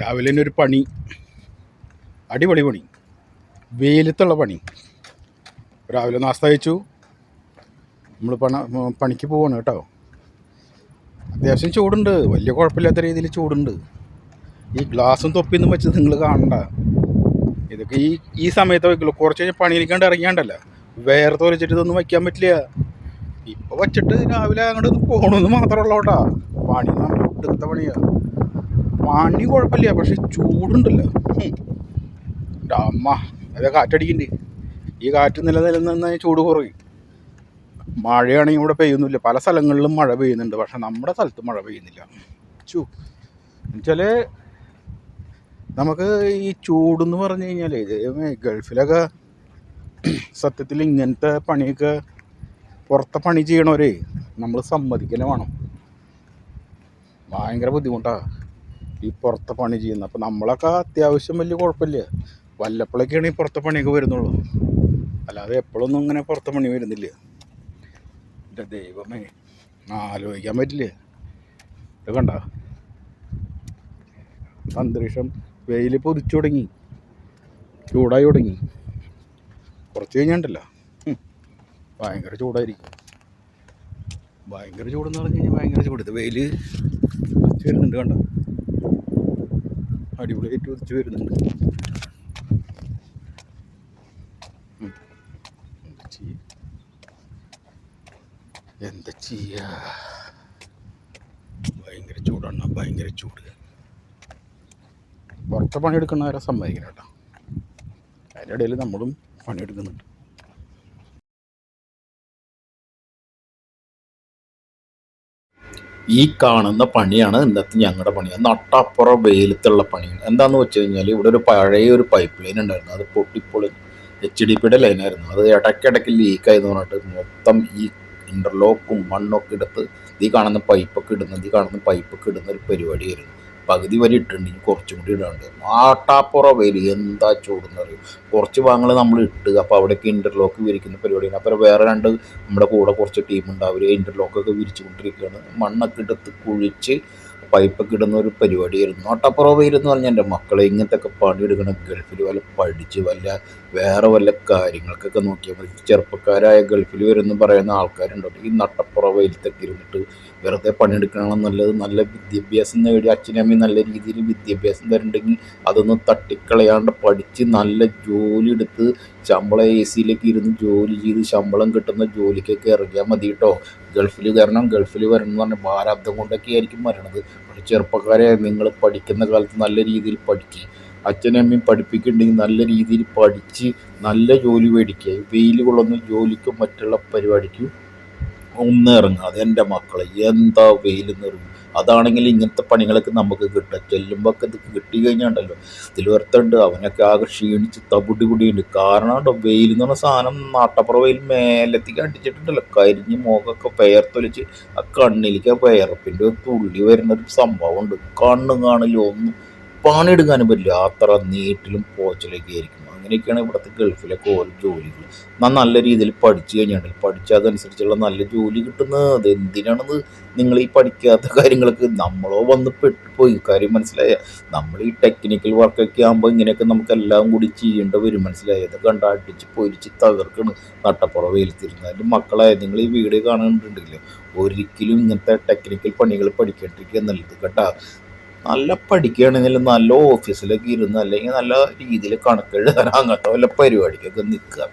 രാവിലെ തന്നെ ഒരു പണി, അടിപൊളി പണി, വെയിലത്തുള്ള പണി. രാവിലെ നാസ്ത കഴിച്ചു. നമ്മൾ പണിക്ക് പോവാണ് കേട്ടോ. അത്യാവശ്യം ചൂടുണ്ട്, വലിയ കുഴപ്പമില്ലാത്ത രീതിയിൽ ചൂടുണ്ട്. ഈ ഗ്ലാസും തൊപ്പിയൊന്നും വെച്ചത് നിങ്ങൾ കാണണ്ട. ഇതൊക്കെ ഈ സമയത്ത് വയ്ക്കുള്ളൂ. കുറച്ച് കഴിഞ്ഞാൽ പണിയിലേക്കാണ്ട് ഇറങ്ങിയാണ്ടല്ല വേർത്ത് വലിച്ചിട്ട് ഇതൊന്നും വയ്ക്കാൻ പറ്റില്ല. ഇപ്പോൾ വച്ചിട്ട് രാവിലെ അങ്ങോട്ട് പോകണമെന്ന് മാത്രമുള്ള കേട്ടാ. പണി എന്ന് പറഞ്ഞാൽ ഒടുക്കത്തെ പണിയാണ്. പണി കുഴപ്പമില്ല, പക്ഷെ ചൂടുണ്ടല്ലോ അമ്മ. അതെ, കാറ്റടിക്കുന്നുണ്ട്. ഈ കാറ്റ് നിലനിന്ന് ചൂട് കുറയും. മഴയാണെങ്കിൽ ഇവിടെ പെയ്യുന്നില്ല. പല സ്ഥലങ്ങളിലും മഴ പെയ്യുന്നുണ്ട്, പക്ഷെ നമ്മുടെ സ്ഥലത്ത് മഴ പെയ്യുന്നില്ല. എന്നുവെച്ചാൽ നമുക്ക് ഈ ചൂടെന്ന് പറഞ്ഞു കഴിഞ്ഞാൽ ഗൾഫിലൊക്കെ സത്യത്തിൽ ഇങ്ങനത്തെ പണിയൊക്കെ പുറത്തെ പണി ചെയ്യണവരെ നമ്മൾ സമ്മതിക്കലേ വേണം. ഭയങ്കര ബുദ്ധിമുട്ടാണ് ഈ പുറത്തെ പണി ചെയ്യുന്നത്. അപ്പോൾ നമ്മളൊക്കെ അത്യാവശ്യം വലിയ കുഴപ്പമില്ല. വല്ലപ്പോഴൊക്കെയാണ് ഈ പുറത്തെ പണിയൊക്കെ വരുന്നുള്ളൂ, അല്ലാതെ എപ്പോഴൊന്നും ഇങ്ങനെ പുറത്തെ പണി വരുന്നില്ല. എൻ്റെ ദൈവമേ, ആലോചിക്കാൻ പറ്റില്ല. ഇത് കണ്ട അന്തരീക്ഷം, വെയിൽ പൊതിച്ചു തുടങ്ങി, ചൂടായി തുടങ്ങി. കുറച്ച് കഴിഞ്ഞാണ്ടല്ല ഭയങ്കര ചൂടായിരിക്കും. ഭയങ്കര ചൂടെന്ന് പറഞ്ഞു കഴിഞ്ഞാൽ ഭയങ്കര ചൂട്. ഇത് വെയിൽ ഉദിച്ച് വരുന്നുണ്ട്, കണ്ട അടിപൊളിയായിട്ട് ഉദിച്ച് വരുന്നുണ്ട്. എന്താ ചെയ്യാ, ഭയങ്കര ചൂടാണ്, ഭയങ്കര ചൂട്. പുറത്തെ പണിയെടുക്കുന്നവരെ സമ്മതിക്കണം കേട്ടോ. അതിൻ്റെ ഇടയിൽ നമ്മളും പണിയെടുക്കുന്നുണ്ട്. ഈ കാണുന്ന പണിയാണ് ഇന്നത്തെ ഞങ്ങളുടെ പണി. നട്ടപ്പുറം വെയിലത്തുള്ള പണിയാണ്. എന്താണെന്ന് വെച്ച് കഴിഞ്ഞാൽ ഇവിടെ ഒരു പഴയ ഒരു പൈപ്പ് ലൈൻ ഉണ്ടായിരുന്നു. അത് പൊട്ടിപ്പൊളി HDPയുടെ ലൈനായിരുന്നു. അത് ഇടയ്ക്കിടയ്ക്ക് ലീക്കായെന്ന് പറഞ്ഞിട്ട് മൊത്തം ഈ ഇൻ്റർലോക്കും മണ്ണൊക്കെ എടുത്ത് ഈ കാണുന്ന പൈപ്പൊക്കെ ഇടുന്ന ഒരു പരിപാടിയായിരുന്നു. പകുതി വരെ ഇട്ടിട്ടുണ്ടെങ്കിൽ കുറച്ചും കൂടി ഇടാണ്ട്. നാട്ടാപ്പുറ വെയിൽ എന്താ ചൂടെന്ന് അറിയും. കുറച്ച് ഭാഗങ്ങൾ നമ്മൾ ഇട്ട്, അപ്പോൾ അവിടേക്ക് ഇൻ്റർലോക്ക് വിരിക്കുന്ന പരിപാടിയാണ്. അപ്പോൾ വേറെ നമ്മുടെ കൂടെ കുറച്ച് ടീമുണ്ട്. അവർ ഇൻ്റർലോക്കൊക്കെ വിരിച്ചുകൊണ്ടിരിക്കുകയാണ്. മണ്ണൊക്കെ എടുത്ത് കുഴിച്ച് പൈപ്പൊക്കെ ഇടുന്ന ഒരു പരിപാടിയായിരുന്നു. നാട്ടാപ്പുറ വെയിൽ എന്ന് പറഞ്ഞാൽ എൻ്റെ മക്കളെ ഇങ്ങനത്തെ പണിയെടുക്കണം. ഗൾഫിൽ പഠിച്ച് വേറെ വല്ല കാര്യങ്ങൾക്കൊക്കെ നോക്കിയാൽ മതി. ചെറുപ്പക്കാരായ ഗൾഫിൽ വരുമെന്ന് പറയുന്ന ആൾക്കാരുണ്ടോ, ഈ നട്ടപ്പുറ വെയിലത്തൊക്കെ ഇരുന്നിട്ട് വെറുതെ പണിയെടുക്കണം നല്ലത്. നല്ല വിദ്യാഭ്യാസം നേടി അച്ഛനമ്മയും നല്ല രീതിയിൽ വിദ്യാഭ്യാസം തരുന്നുണ്ടെങ്കിൽ അതൊന്നും തട്ടിക്കളയാണ്ട് പഠിച്ച് നല്ല ജോലി എടുത്ത് ശമ്പളം AC ഇരുന്ന് ജോലി ചെയ്ത് ശമ്പളം കിട്ടുന്ന ജോലിക്കൊക്കെ ഇറങ്ങിയാൽ മതി കേട്ടോ. ഗൾഫിൽ വരണം എന്ന് പറഞ്ഞാൽ ഭാരാബ്ദം കൊണ്ടൊക്കെ ആയിരിക്കും വരണത്. പക്ഷേ ചെറുപ്പക്കാരെ, നിങ്ങൾ പഠിക്കുന്ന കാലത്ത് നല്ല രീതിയിൽ പഠിക്കുക. അച്ഛനമ്മയും പഠിപ്പിക്കുന്നുണ്ടെങ്കിൽ നല്ല രീതിയിൽ പഠിച്ച് നല്ല ജോലി മേടിക്കുക. വെയിൽ കൊള്ളുന്ന ജോലിക്കും മറ്റുള്ള പരിപാടിക്കും ഒന്ന് ഇറങ്ങുക. അതെൻ്റെ മക്കളെ, എന്താ വെയിലെന്ന് ഇറങ്ങും. അതാണെങ്കിൽ ഇങ്ങനത്തെ പണികളൊക്കെ നമുക്ക് കിട്ടുക. ചെല്ലുമ്പോൾ ഇത് കിട്ടി കഴിഞ്ഞാണ്ടല്ലോ ഇതിൽ ഒരുത്തുണ്ട്, അവനൊക്കെ ആകെ ക്ഷീണിച്ച് തവിടുപൊടിയുണ്ട്. കാരണം കേട്ടോ, വെയിൽ എന്ന് പറഞ്ഞ സാധനം നാട്ടപ്പുറ വെയിൽ മേലത്തേക്ക് അടിച്ചിട്ടുണ്ടല്ലോ, കരിഞ്ഞ് മുഖമൊക്കെ പെയർത്തൊലിച്ച് ആ കണ്ണിലേക്ക് ആ പെയർപ്പിൻ്റെ ഒരു തുള്ളി വരുന്നൊരു സംഭവമുണ്ട്. കണ്ണും കാണില്ല, ഒന്നും പണിയെടുക്കാനും പറ്റില്ല. അത്ര നീട്ടിലും പോച്ചലൊക്കെ ആയിരിക്കും. അങ്ങനെയൊക്കെയാണ് ഇവിടുത്തെ ഗൾഫിലൊക്കെ ഓരോ ജോലികൾ. നല്ല രീതിയിൽ പഠിച്ചു കഴിഞ്ഞാൽ പഠിച്ചാൽ അതനുസരിച്ചുള്ള നല്ല ജോലി കിട്ടുന്നത്. അത് എന്തിനാണെന്ന് നിങ്ങൾ ഈ പഠിക്കാത്ത കാര്യങ്ങൾക്ക് നമ്മളോ വന്ന് പെട്ടുപോയി. കാര്യം മനസ്സിലായ, നമ്മൾ ഈ ടെക്നിക്കൽ വർക്കൊക്കെ ആകുമ്പോൾ ഇങ്ങനെയൊക്കെ നമുക്കെല്ലാം കൂടി ചെയ്യേണ്ട വരും. മനസ്സിലായി? അത് കണ്ട് അടിച്ച് പൊരിച്ച് തകർക്കണം നട്ടപ്പുറ വെയിലത്തിരുന്ന്. അതിൻ്റെ മക്കളെ, നിങ്ങൾ ഈ വീഡിയോ കാണുന്നുണ്ടെങ്കിൽ ഒരിക്കലും ഇങ്ങനത്തെ ടെക്നിക്കൽ പണികൾ പഠിക്കാണ്ടിരിക്കുക നല്ലത് കേട്ടോ. നല്ല പഠിക്കുകയാണെങ്കിൽ നല്ല ഓഫീസിലൊക്കെ ഇരുന്ന് അല്ലെങ്കിൽ നല്ല രീതിയിൽ കണക്കെഴുതാൻ അങ്ങനത്തെ വല്ല പരിപാടിക്കൊക്കെ നിൽക്കുക.